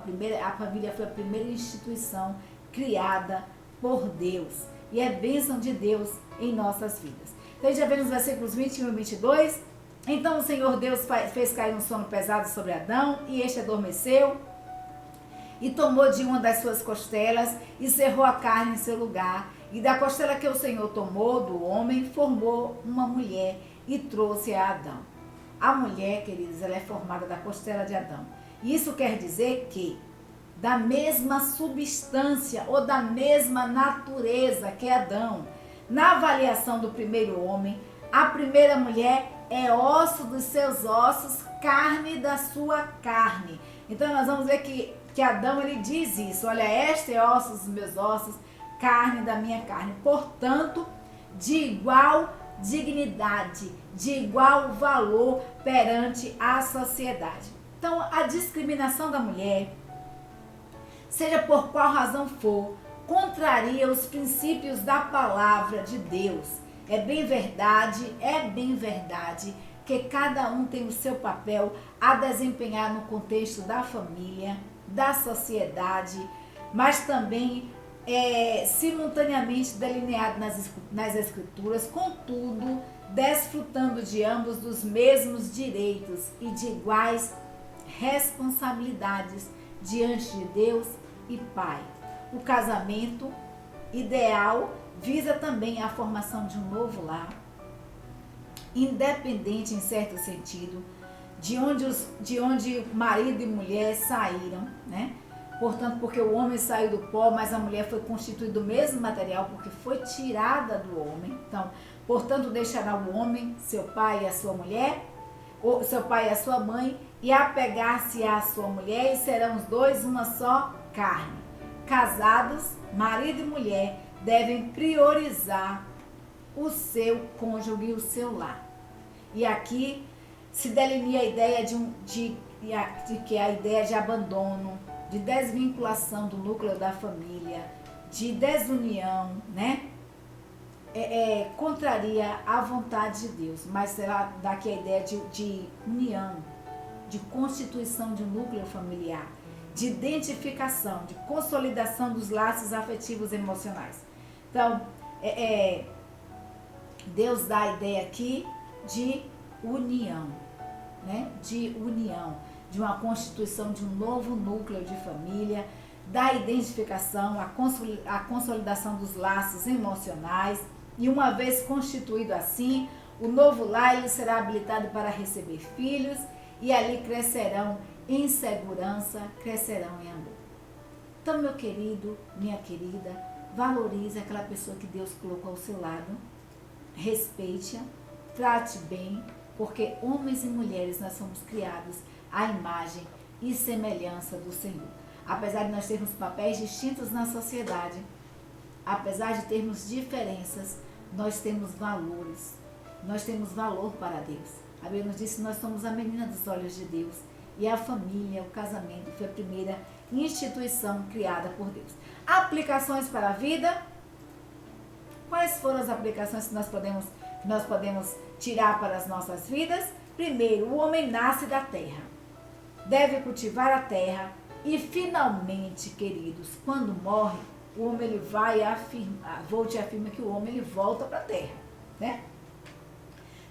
[SPEAKER 1] família foi a primeira instituição criada por Deus. E é bênção de Deus em nossas vidas. Então, já vemos nos versículos 21 e 22. Então o Senhor Deus fez cair um sono pesado sobre Adão, e este adormeceu, e tomou de uma das suas costelas, e cerrou a carne em seu lugar. E da costela que o Senhor tomou do homem, formou uma mulher, e trouxe a Adão. A mulher, queridos, ela é formada da costela de Adão. Isso quer dizer que da mesma substância ou da mesma natureza que Adão. Na avaliação do primeiro homem, a primeira mulher é osso dos seus ossos, carne da sua carne. Então nós vamos ver que Adão ele diz isso: olha, este é osso dos meus ossos, carne da minha carne. Portanto, de igual dignidade, de igual valor perante a sociedade. Então, a discriminação da mulher, seja por qual razão for, contraria os princípios da palavra de Deus. É bem verdade que cada um tem o seu papel a desempenhar no contexto da família, da sociedade, mas também simultaneamente delineado nas escrituras, contudo, desfrutando de ambos dos mesmos direitos e de iguais responsabilidades diante de Deus e Pai. O casamento ideal visa também a formação de um novo lar, independente em certo sentido, de onde marido e mulher saíram, né? Portanto, porque o homem saiu do pó, mas a mulher foi constituída do mesmo material, porque foi tirada do homem. Então, portanto, deixará o homem, seu pai e a sua mulher, ou seu pai e a sua mãe, e apegar-se à sua mulher, e serão os dois uma só carne. Casados, marido e mulher, devem priorizar o seu cônjuge e o seu lar. E aqui se delinea a ideia de que a ideia de abandono, de desvinculação do núcleo da família, de desunião, né? Contraria a vontade de Deus, mas será daqui a ideia de união, de constituição de um núcleo familiar, de identificação, de consolidação dos laços afetivos e emocionais. Então, Deus dá a ideia aqui de união, né? De união, de uma constituição de um novo núcleo de família, da identificação, a consolidação dos laços emocionais, e uma vez constituído assim, o novo lar ele será habilitado para receber filhos, e ali crescerão em segurança, crescerão em amor. Então, meu querido, minha querida, valorize aquela pessoa que Deus colocou ao seu lado, respeite-a, trate bem, porque homens e mulheres nós somos criados à imagem e semelhança do Senhor. Apesar de nós termos papéis distintos na sociedade, apesar de termos diferenças, nós temos valores, nós temos valor para Deus. A Bíblia nos diz que nós somos a menina dos olhos de Deus, e a família, o casamento foi a primeira instituição criada por Deus. Aplicações para a vida. Quais foram as aplicações que nós podemos tirar para as nossas vidas? Primeiro, o homem nasce da terra. Deve cultivar a terra e finalmente, queridos, quando morre, o homem ele vai afirmar, Volt afirma que o homem ele volta para a terra, né?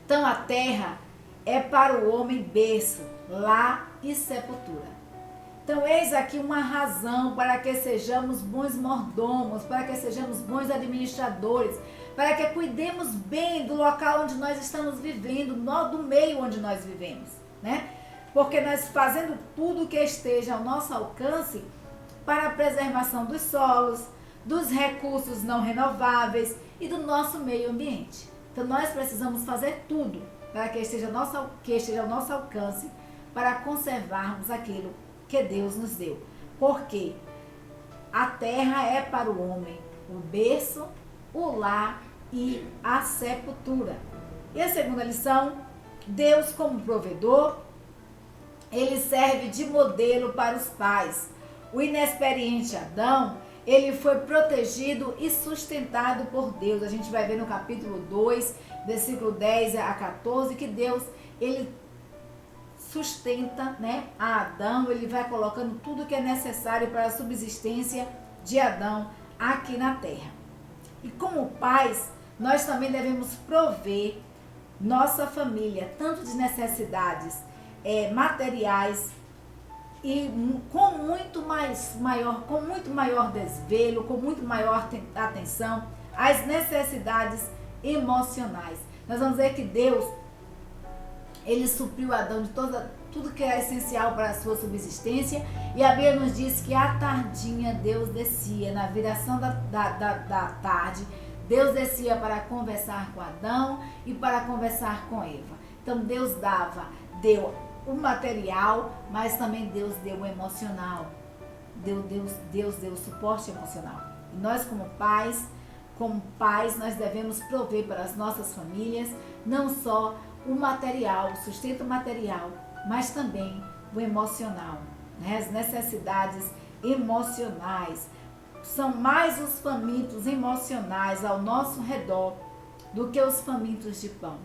[SPEAKER 1] Então a terra é para o homem berço, lar e sepultura. Então eis aqui uma razão para que sejamos bons mordomos, para que sejamos bons administradores, para que cuidemos bem do local onde nós estamos vivendo, do meio onde nós vivemos, né? Porque nós fazendo tudo que esteja ao nosso alcance para a preservação dos solos, dos recursos não renováveis e do nosso meio ambiente. Então nós precisamos fazer tudo para que esteja ao nosso alcance para conservarmos aquilo que Deus nos deu. Porque a terra é para o homem o berço, o lar e a sepultura. E a segunda lição, Deus como provedor, ele serve de modelo para os pais. O inexperiente Adão, ele foi protegido e sustentado por Deus. A gente vai ver no capítulo 2, versículo 10 a 14, que Deus, ele sustenta, né, a Adão, ele vai colocando tudo que é necessário para a subsistência de Adão aqui na terra. E como pais, nós também devemos prover nossa família, tanto de necessidades materiais e com muito maior desvelo, com muito maior atenção às necessidades emocionais. Nós vamos ver que Deus, ele supriu Adão de tudo que era essencial para a sua subsistência, e a Bíblia nos diz que à tardinha Deus descia, na viração da tarde, Deus descia para conversar com Adão e para conversar com Eva. Então Deus deu o material, mas também Deus deu o emocional. Deus deu o suporte emocional. E nós como pais, nós devemos prover para as nossas famílias não só o material, o sustento material, mas também o emocional, né? As necessidades emocionais. São mais os famintos emocionais ao nosso redor do que os famintos de pão.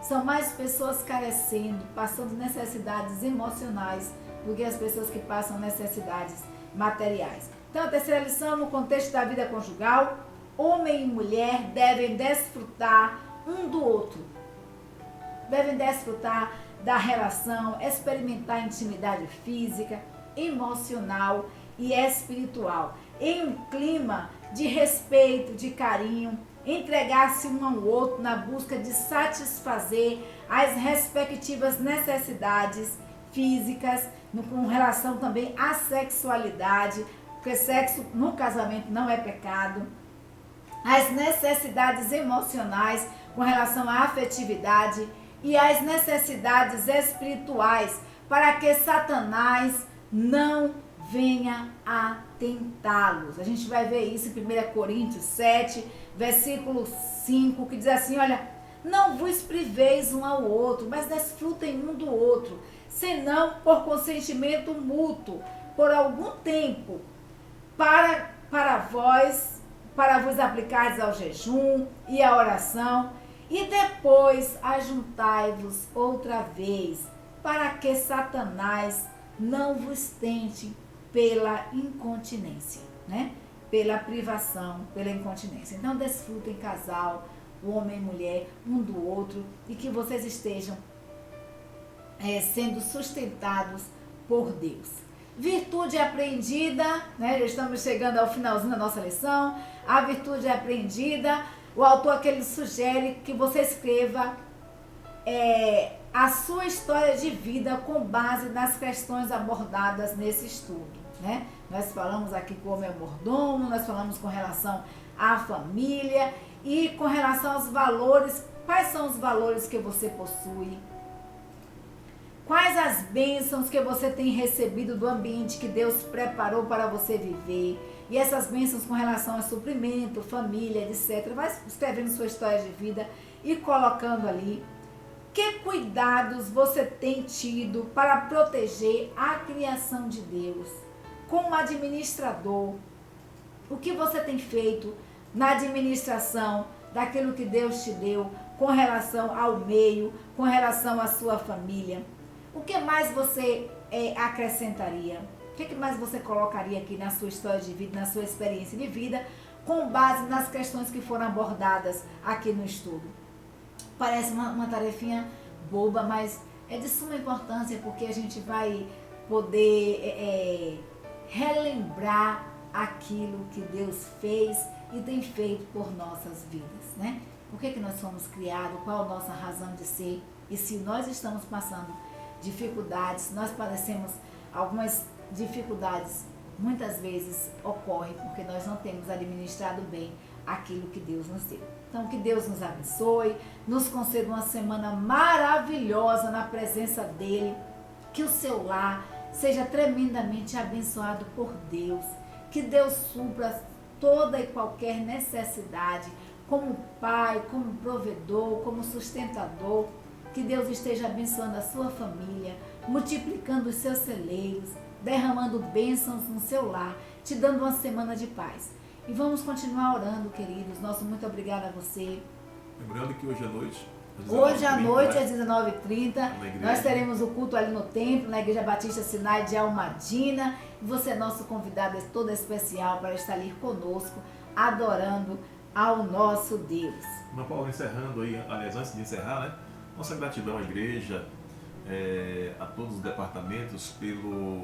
[SPEAKER 1] São mais pessoas carecendo, passando necessidades emocionais do que as pessoas que passam necessidades materiais. Então, a terceira lição, no contexto da vida conjugal, homem e mulher devem desfrutar um do outro. Devem desfrutar da relação, experimentar intimidade física, emocional e espiritual, em um clima de respeito, de carinho, entregar-se um ao outro na busca de satisfazer as respectivas necessidades físicas, com relação também à sexualidade, porque sexo no casamento não é pecado, as necessidades emocionais com relação à afetividade e as necessidades espirituais, para que Satanás não venha a tentá-los. A gente vai ver isso em 1 Coríntios 7, versículo 5, que diz assim, olha, não vos priveis um ao outro, mas desfrutem um do outro, senão por consentimento mútuo, por algum tempo, para vos aplicardes ao jejum e à oração, e depois ajuntai-vos outra vez, para que Satanás não vos tente pela incontinência, né? Pela privação, pela incontinência. Então desfrutem casal, homem e mulher, um do outro, e que vocês estejam sendo sustentados por Deus. Virtude aprendida, né? Já estamos chegando ao finalzinho da nossa lição. A virtude aprendida, o autor aqui ele sugere que você escreva a sua história de vida com base nas questões abordadas nesse estudo, né? Nós falamos aqui como é mordomo, nós falamos com relação à família e com relação aos valores. Quais são os valores que você possui? Quais as bênçãos que você tem recebido do ambiente que Deus preparou para você viver? E essas bênçãos com relação a suprimento, família, etc. Vai escrevendo sua história de vida e colocando ali. Que cuidados você tem tido para proteger a criação de Deus? como administrador. O que você tem feito na administração daquilo que Deus te deu com relação ao meio, com relação à sua família? O que mais você acrescentaria? O que mais você colocaria aqui na sua história de vida, na sua experiência de vida, com base nas questões que foram abordadas aqui no estudo? Parece uma tarefinha boba, mas é de suma importância, porque a gente vai poder relembrar aquilo que Deus fez e tem feito por nossas vidas, né? Por que nós fomos criados, qual a nossa razão de ser, e se nós estamos passando dificuldades, nós padecemos algumas dificuldades, muitas vezes ocorre porque nós não temos administrado bem aquilo que Deus nos deu. Então, que Deus nos abençoe, nos conceda uma semana maravilhosa na presença dEle, que o seu lar seja tremendamente abençoado por Deus, que Deus supra toda e qualquer necessidade, como Pai, como provedor, como sustentador, que Deus esteja abençoando a sua família, multiplicando os seus celeiros, derramando bênçãos no seu lar, te dando uma semana de paz. E vamos continuar orando, queridos. Nosso muito obrigada a você.
[SPEAKER 2] Lembrando que hoje à noite,
[SPEAKER 1] hoje à noite, às 19h30, nós teremos o culto ali no templo, na Igreja Batista Sinai de Almadina. E você é nosso convidado todo especial para estar ali conosco, adorando ao nosso Deus.
[SPEAKER 2] Irmã Paula, encerrando aí, aliás, antes de encerrar, né? Nossa gratidão à igreja, a todos os departamentos,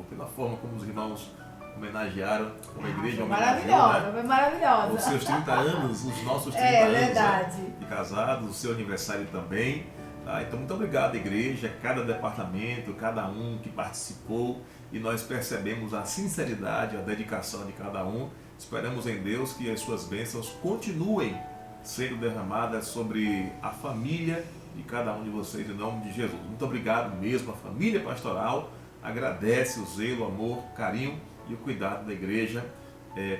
[SPEAKER 2] pela forma como os irmãos homenagearam, como a igreja
[SPEAKER 1] maravilhosa, né? Foi maravilhosa.
[SPEAKER 2] Os seus 30 anos, os nossos 30 anos, né, de casados, o seu aniversário também. Tá? Então, muito obrigado, igreja, cada departamento, cada um que participou, e nós percebemos a sinceridade, a dedicação de cada um. Esperamos em Deus que as suas bênçãos continuem sendo derramadas sobre a família de cada um de vocês, em nome de Jesus. Muito obrigado mesmo, a família pastoral agradece o zelo, o amor, o carinho e o cuidado da igreja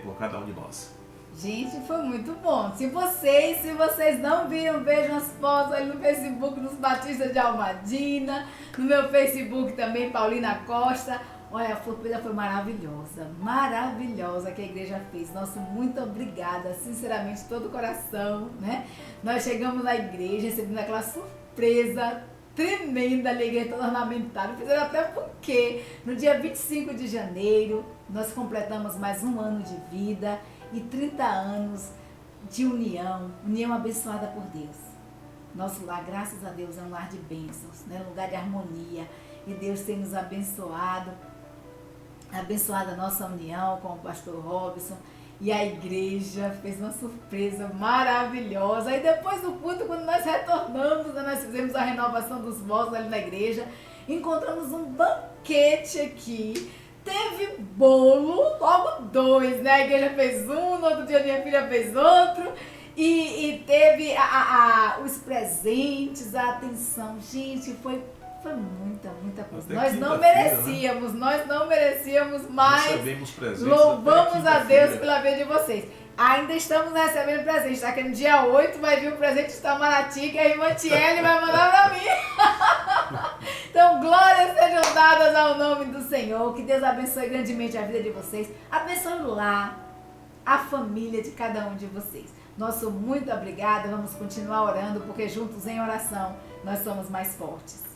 [SPEAKER 2] por cada um de nós.
[SPEAKER 1] Gente, foi muito bom. Se vocês não viram, vejam as fotos ali no Facebook dos Batistas de Almadina, no meu Facebook também, Paulina Costa. Olha, a surpresa foi maravilhosa que a igreja fez. Nosso muito obrigada, sinceramente, de todo o coração, né? Nós chegamos na igreja, recebemos aquela surpresa tremenda, a igreja toda ornamentada. Fizeram até porque no dia 25 de janeiro nós completamos mais um ano de vida e 30 anos de união abençoada por Deus. Nosso lar, graças a Deus, é um lar de bênçãos, né? Um lugar de harmonia. E Deus tem nos abençoado a nossa união com o pastor Robson, e a igreja fez uma surpresa maravilhosa. E depois do culto, quando nós retornamos, nós fizemos a renovação dos votos ali na igreja, encontramos um banquete aqui, teve bolo, logo 2, né? A igreja fez um, no outro dia minha filha fez outro, e teve os presentes, a atenção. Gente, foi muita coisa. Nós não merecíamos, mas louvamos a Deus pela vida de vocês. Ainda estamos recebendo presente, tá? Que no dia 8 vai vir o presente de Itamaraty, que a irmã Tiele vai mandar pra mim. Então, glórias sejam dadas ao nome do Senhor. Que Deus abençoe grandemente a vida de vocês. Abençoe lá a família de cada um de vocês. Nosso muito obrigada. Vamos continuar orando, porque juntos em oração nós somos mais fortes.